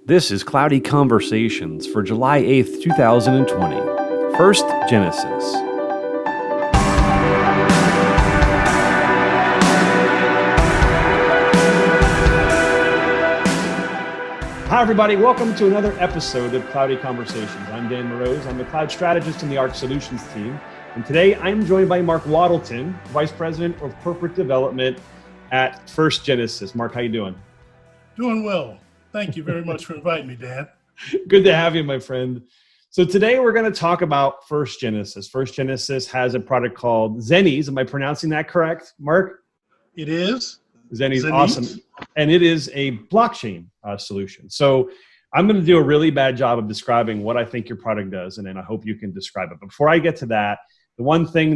This is Cloudy Conversations for July 8th, 2020. First Genesis. Hi, everybody. Welcome to another episode of Cloudy Conversations. I'm Dan Moroz. I'm the cloud strategist in the Arc Solutions team. And today I'm joined by Mark Waddleton, Vice President of Corporate Development at First Genesis. Mark, how you doing? Doing well. Thank you very much for inviting me, Dan. Good to have you, my friend. So today we're going to talk about First Genesis. First Genesis has a product called Zennies. Am I pronouncing that correct, Mark? It is. Zennies, awesome. And it is a blockchain solution. So I'm going to do a really bad job of describing what I think your product does, and then I hope you can describe it. But before I get to that, the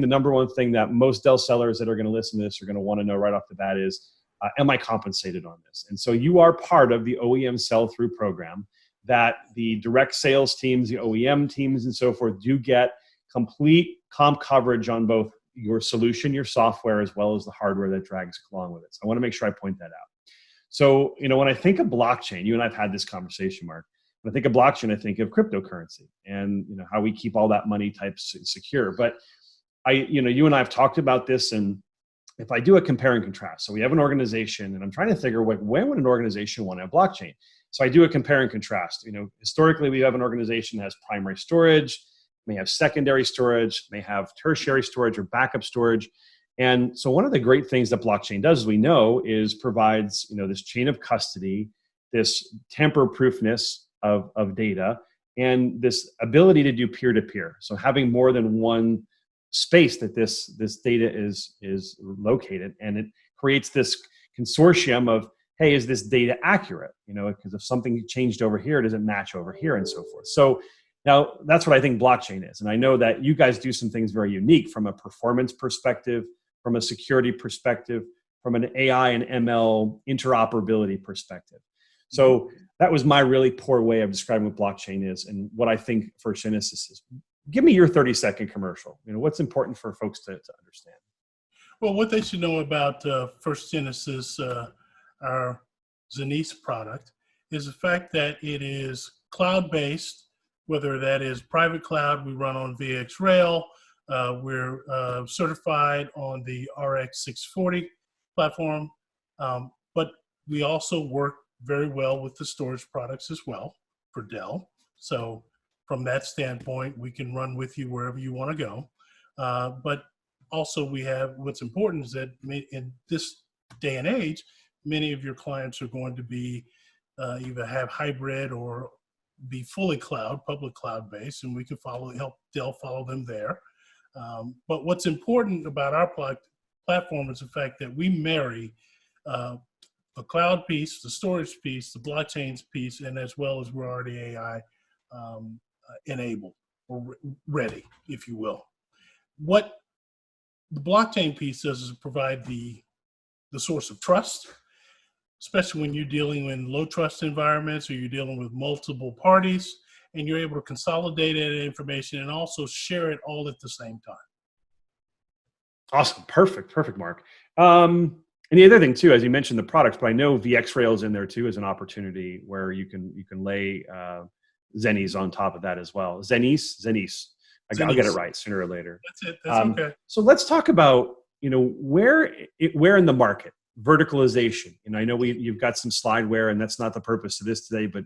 number one thing that most Dell sellers that are going to listen to this are going to want to know right off the bat is, am I compensated on this? And so you are part of the OEM sell-through program that the direct sales teams, the OEM teams, and so forth do get complete comp coverage on both your solution, your software, as well as the hardware that drags along with it. So I want to make sure I point that out. So, when I think of blockchain, you and I've had this conversation, Mark. When I think of blockchain, I think of cryptocurrency and how we keep all that money type secure. But you and I have talked about this, and if I do a compare and contrast, so we have an organization, and I'm trying to figure when would an organization want to have blockchain? So I do a compare and contrast. Historically, we have an organization that has primary storage, may have secondary storage, may have tertiary storage or backup storage. And so one of the great things that blockchain does, as we know, is provides this chain of custody, this tamper-proofness of data, and this ability to do peer-to-peer. So having more than one space that this data is located, and it creates this consortium of, hey, is this data accurate? Because if something changed over here, does it match over here, and so forth. So now that's what I think blockchain is. And I know that you guys do some things very unique from a performance perspective, from a security perspective, from an AI and ML interoperability perspective. So that was my really poor way of describing what blockchain is and what I think First Genesis is. Give me your 30-second commercial. What's important for folks to understand? Well, what they should know about First Genesis, our Zenith product, is the fact that it is cloud-based, whether that is private cloud, we run on VxRail, we're certified on the RX 640 platform, but we also work very well with the storage products as well for Dell. So from that standpoint, we can run with you wherever you want to go. But also we have, what's important is that in this day and age, many of your clients are going to be either have hybrid or be fully public cloud based, and we can help Dell follow them there. But what's important about our platform is the fact that we marry the cloud piece, the storage piece, the blockchains piece, and as well as we're already AI enabled or ready, if you will. What the blockchain piece does is provide the source of trust, especially when you're dealing in low trust environments or you're dealing with multiple parties, and you're able to consolidate that information and also share it all at the same time. Awesome. Perfect, Mark. And the other thing too, as you mentioned the products, but I know VxRail is in there too as an opportunity where you can lay Zennies on top of that as well. Zennies. I'll get it right sooner or later. That's it. That's okay. So let's talk about where in the market verticalization. I know you've got some slideware, and that's not the purpose of this today. But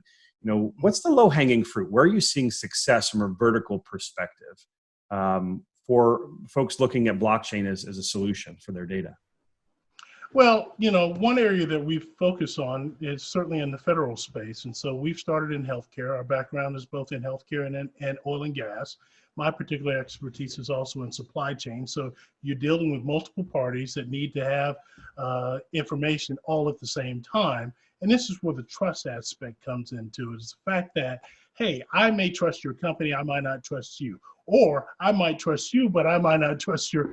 what's the low hanging fruit? Where are you seeing success from a vertical perspective for folks looking at blockchain as a solution for their data? Well, one area that we focus on is certainly in the federal space. And so we've started in healthcare. Our background is both in healthcare and oil and gas. My particular expertise is also in supply chain. So you're dealing with multiple parties that need to have information all at the same time. And this is where the trust aspect comes into it. It's the fact that, hey, I may trust your company, I might not trust you. Or I might trust you, but I might not trust your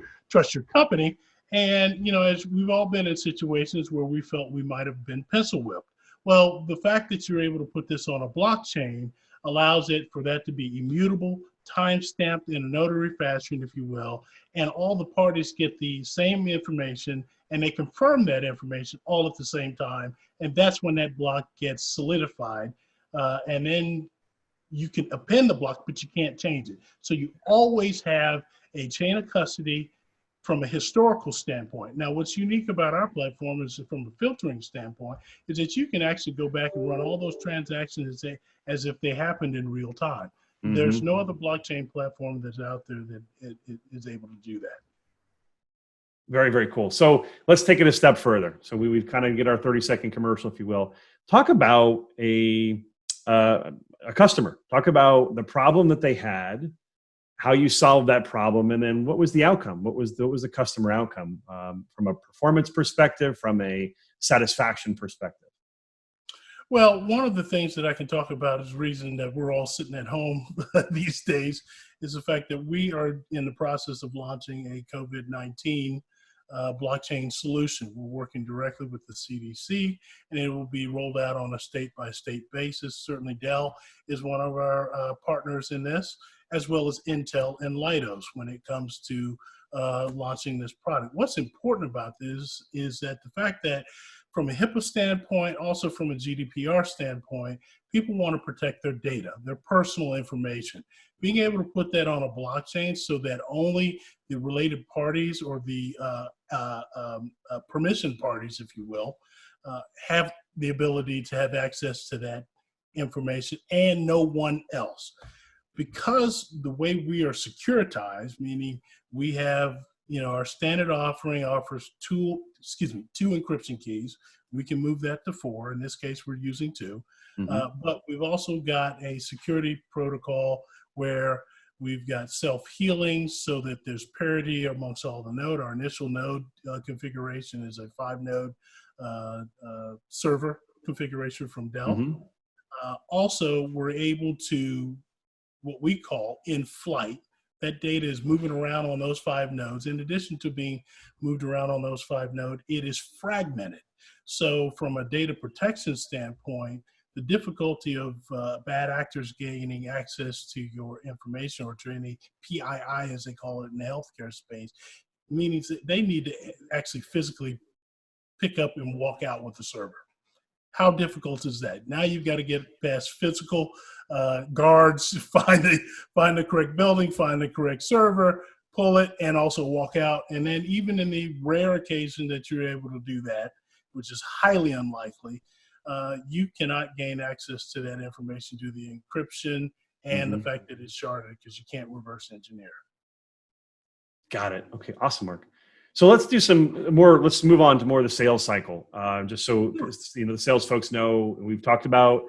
company. And, as we've all been in situations where we felt we might have been pencil whipped. Well, the fact that you're able to put this on a blockchain allows it for that to be immutable, time-stamped in a notary fashion, if you will, and all the parties get the same information and they confirm that information all at the same time. And that's when that block gets solidified and then you can append the block, but you can't change it. So you always have a chain of custody from a historical standpoint. Now, what's unique about our platform is from a filtering standpoint, is that you can actually go back and run all those transactions as if they happened in real time. There's no other blockchain platform that's out there that is able to do that. Very, very cool. So let's take it a step further. So we kind of get our 30-second commercial, if you will. Talk about a customer. Talk about the problem that they had, how you solved that problem, and then what was the outcome? What was the customer outcome from a performance perspective, from a satisfaction perspective? Well, one of the things that I can talk about is the reason that we're all sitting at home these days is the fact that we are in the process of launching a COVID-19 blockchain solution. We're working directly with the CDC, and it will be rolled out on a state-by-state basis. Certainly Dell is one of our partners in this, as well as Intel and Leidos when it comes to launching this product. What's important about this is that the fact that from a HIPAA standpoint, also from a GDPR standpoint, people want to protect their data, their personal information. Being able to put that on a blockchain so that only the related parties or the permission parties, if you will, have the ability to have access to that information and no one else. Because the way we are securitized, meaning we have, our standard offering offers two encryption keys. We can move that to 4. In this case, we're using 2. But we've also got a security protocol where we've got self-healing so that there's parity amongst all the node. Our initial node configuration is a 5-node server configuration from Dell. Also, we're able to, what we call in flight, that data is moving around on those 5 nodes. In addition to being moved around on those 5 nodes, it is fragmented. So from a data protection standpoint, the difficulty of bad actors gaining access to your information or to any PII, as they call it in the healthcare space, means that they need to actually physically pick up and walk out with the server. How difficult is that? Now you've got to get past physical guards, find the correct building, find the correct server, pull it, and also walk out. And then even in the rare occasion that you're able to do that, which is highly unlikely, you cannot gain access to that information due to the encryption and the fact that it's sharded because you can't reverse engineer. Got it. Okay, awesome, Mark. So let's do some more. Let's move on to more of the sales cycle, just so the sales folks know. We've talked about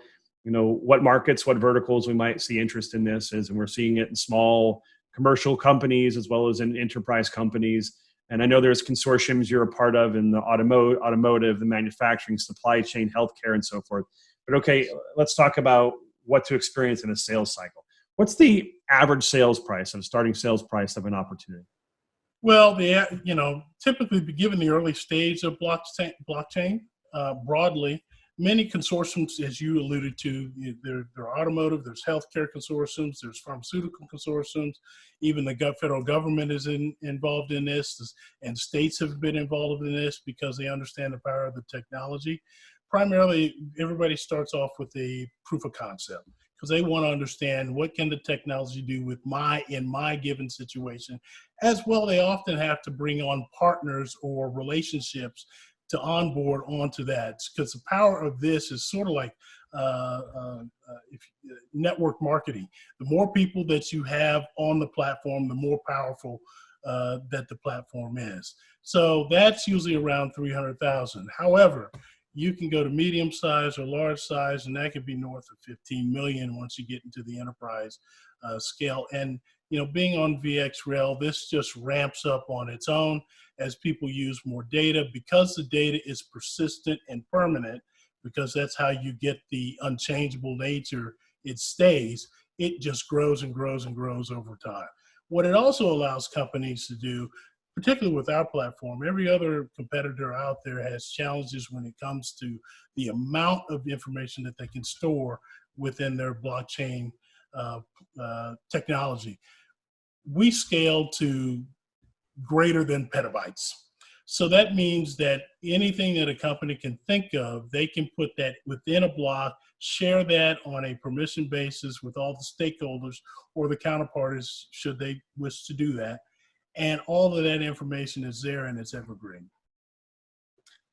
what markets, what verticals we might see interest in this is, and we're seeing it in small commercial companies as well as in enterprise companies. And I know there's consortiums you're a part of in the automotive, the manufacturing, supply chain, healthcare, and so forth. But okay, let's talk about what to experience in a sales cycle. What's the average sales price and starting sales price of an opportunity? Well, typically given the early stage of blockchain, broadly, many consortiums, as you alluded to, there are automotive, there's healthcare consortiums, there's pharmaceutical consortiums, even the federal government is involved in this, and states have been involved in this because they understand the power of the technology. Primarily, everybody starts off with a proof of concept because they want to understand what can the technology do in my given situation. As well, they often have to bring on partners or relationships to onboard onto that, because the power of this is sort of like network marketing. The more people that you have on the platform, the more powerful that the platform is. So that's usually around 300,000. However, you can go to medium size or large size, and that could be north of 15 million once you get into the enterprise scale. And being on VxRail, this just ramps up on its own as people use more data, because the data is persistent and permanent, because that's how you get the unchangeable nature. It stays. It just grows and grows and grows over time. What it also allows companies to do, particularly with our platform, every other competitor out there has challenges when it comes to the amount of information that they can store within their blockchain technology. We scale to greater than petabytes. So that means that anything that a company can think of, they can put that within a block, share that on a permission basis with all the stakeholders or the counterparties, should they wish to do that. And all of that information is there and it's evergreen.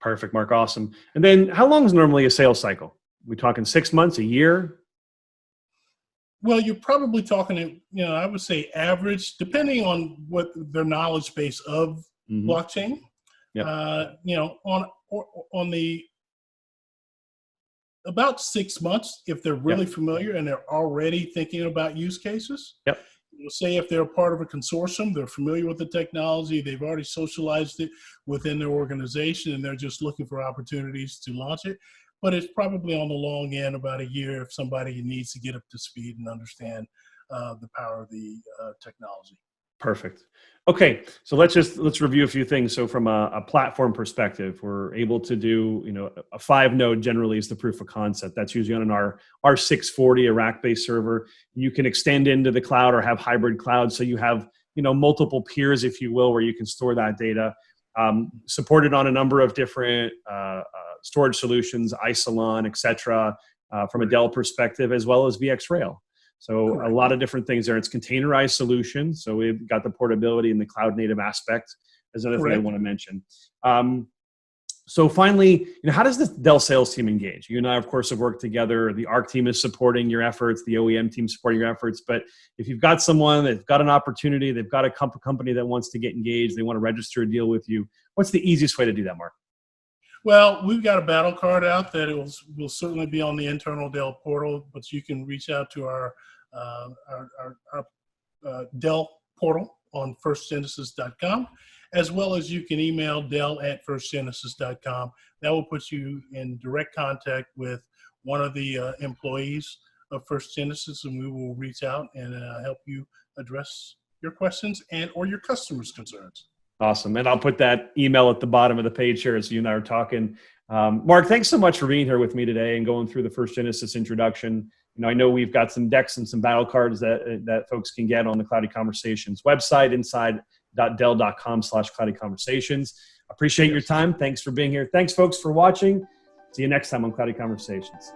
Perfect, Mark. Awesome. And then how long is normally a sales cycle? We talking 6 months, a year? Well, you're probably talking, I would say average, depending on what their knowledge base of blockchain. Yep. On the about 6 months, if they're really familiar and they're already thinking about use cases. Yep. Say if they're part of a consortium, they're familiar with the technology, they've already socialized it within their organization, and they're just looking for opportunities to launch it. But it's probably on the long end, about a year, if somebody needs to get up to speed and understand the power of the technology. Perfect. Okay, so let's review a few things. So from a platform perspective, we're able to do, a 5-node generally is the proof of concept. That's usually on an R640, a rack-based server. You can extend into the cloud or have hybrid cloud, so you have multiple peers, if you will, where you can store that data. Supported on a number of different storage solutions, Isilon, et cetera, from a Dell perspective, as well as VxRail. So Correct. A lot of different things there. It's containerized solution. So we've got the portability and the cloud native aspect. There's another thing I want to mention. So finally, how does the Dell sales team engage? You and I, of course, have worked together. The ARC team is supporting your efforts. The OEM team is supporting your efforts. But if you've got someone that's got an opportunity, they've got a company that wants to get engaged, they want to register a deal with you, what's the easiest way to do that, Mark? Well, we've got a battle card out that will certainly be on the internal Dell portal, but you can reach out to our Dell portal on firstgenesis.com, as well as you can email dell@firstgenesis.com. That will put you in direct contact with one of the employees of First Genesis, and we will reach out and help you address your questions and or your customers' concerns. Awesome. And I'll put that email at the bottom of the page here as you and I are talking. Mark, thanks so much for being here with me today and going through the First Genesis introduction. I know we've got some decks and some battle cards that folks can get on the Cloudy Conversations website, inside.dell.com/cloudyconversations. Appreciate your time. Thanks for being here. Thanks, folks, for watching. See you next time on Cloudy Conversations.